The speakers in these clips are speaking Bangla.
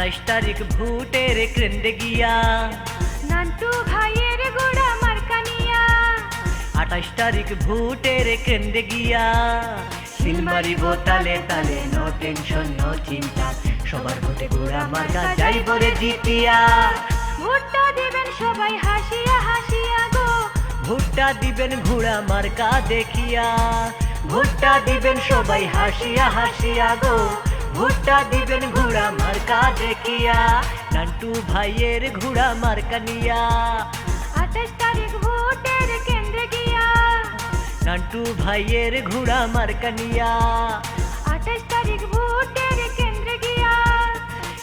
28 তারিখ ভোটের কেন্দ্রে গিয়া নান্টু ভাইয়ের গোড়া মার্কা নিয়া 28 তারিখ ভোটের কেন্দ্রে গিয়া সিল মারিব তালে তালে, নো টেনশন নো চিন্তা, সবার ভোটে গোড়া মার্কা যাইব রে জিতিয়া। ভোটটা দিবেন সবাই হাসিয়া হাসিয়া গো, ভোটটা দিবেন ঘোড়া মার্কা দেখিয়া, ভোটটা দিবেন সবাই হাসিয়া হাসিয়া গো, ভোটটা দিবেন ঘোড়া মার্কা দেখিয়া। নান্টু ভাইয়ের ঘোড়া মার্কা নিয়া 28 তারিখ ভোটের কেন্দ্রে গিয়া, নান্টু ভাইয়ের ঘোড়া মার্কা নিয়া 28 তারিখ ভোটের কেন্দ্রে গিয়া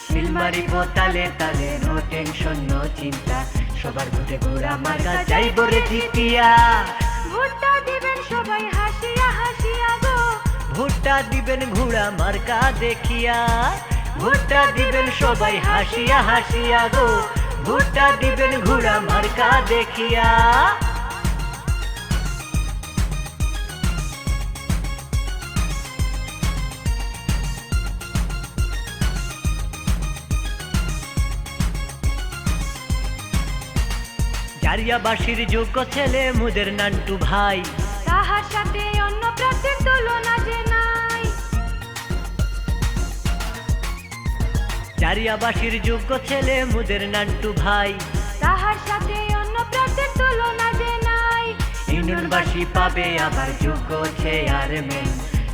সিল মারিব তালে তালে, নো টেনশন নো চিন্তা, সবার ভোটে ঘোড়া মার্কা যাইব রে জিতিয়া। ভোটটা দিবেন সবাই হাসিয়া হাসিয়া গো, ভোটটা দিবেন ঘোড়া মার্কা দেখিয়া, ভোটটা দিবেন সবাই হাসিয়া হাসিয়া গো, ভোটটা দিবেন ঘোড়া মার্কা দেখিয়া। জারিয়াবাসীর যোগ্য ছেলে মুদের নান্টু ভাই, তাহার সাথে অন্য প্রার্থীর তুলনা যে নাই। জারিয়াবাসীর যোগ্য ছেলে মুদের নান্টু ভাই, তাহার সাথে অন্য প্রার্থীর তুলনা যে নাই। ইউনিয়নবাসী পাবে আবার যোগ্য চেয়ারম্যান,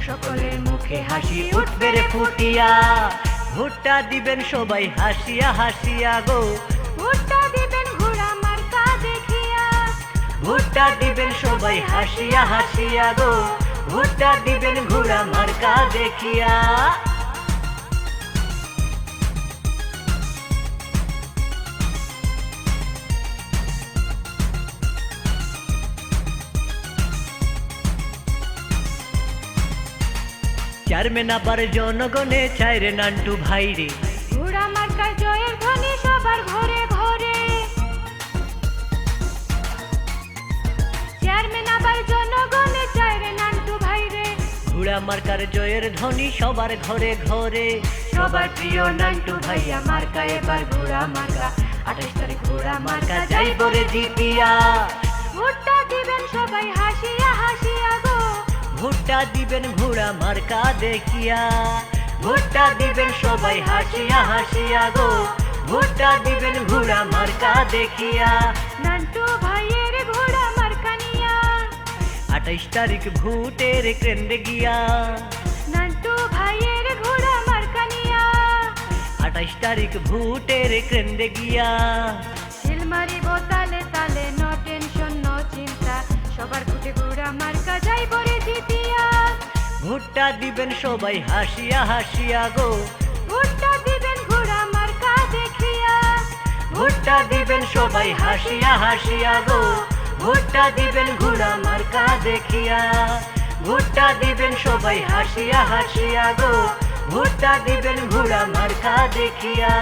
সকলের মুখে হাসি উঠবে রে ফুটিয়া। ভোটটা দিবেন সবাই হাসিয়া হাসিয়া গো, ভোটটা দিবেন ঘোড়া মার্কা দেখিয়া, ভোটটা দিবেন সবাই হাসিয়া হাসিয়া গো, ভোটটা দিবেন ঘোড়া মার্কা দেখিয়া। চেয়ারম্যান আবার জনগণে চায় রে নান্টু ভাই রে, ঘোড়া মার্কার জয়ের ধ্বনি সবার ঘরে ঘরে। চেয়ারম্যান আবার জনগণে চায় রে নান্টু ভাই রে, ঘোড়া মার্কার জয়ের ধ্বনি সবার ঘরে ঘরে। সবার প্রিয় নান্টু ভাইয়া মার্কা এবার ঘোড়া মার্কা, 28 তারিখ ঘোড়া মার্কা যাইব রে জিতিয়া। ভোটটা দিবেন সবাই হাসিয়া হাসিয়া গো, ভোটটা দিবেন ঘোড়া মার্কা দেখিয়া, ভোটটা দিবেন সবাই হাসিয়া হাসিয়া গো, ভোটটা দিবেন ঘোড়া মার্কা দেখিয়া। নান্টু ভাইয়ের ঘোড়া মার্কা নিয়া 28 তারিখ ভোটের কেন্দ্রে গিয়া, নান্টু ভাইয়ের ঘোড়া মার্কা নিয়া 28 তারিখ ভোটের কেন্দ্রে গিয়া সিল মারিব তালে তালে, নো টেনশন নো চিন্তা, সবার ভোটে ঘোড়া মার্কা যাইব রে জিতিয়া। ভোটটা দিবেন সবাই হাসিয়া হাসিয়া গো, ভোটটা দিবেন ঘোড়া মার্কা দেখিয়া, ভোটটা দিবেন সবাই হাসিয়া হাসিয়া গো, ভোটটা দিবেন ঘোড়া মার্কা দেখিয়া। ভোটটা দিবেন সবাই হাসিয়া হাসিয়া গো, ভোটটা দিবেন ঘোড়া মার্কা দেখিয়া।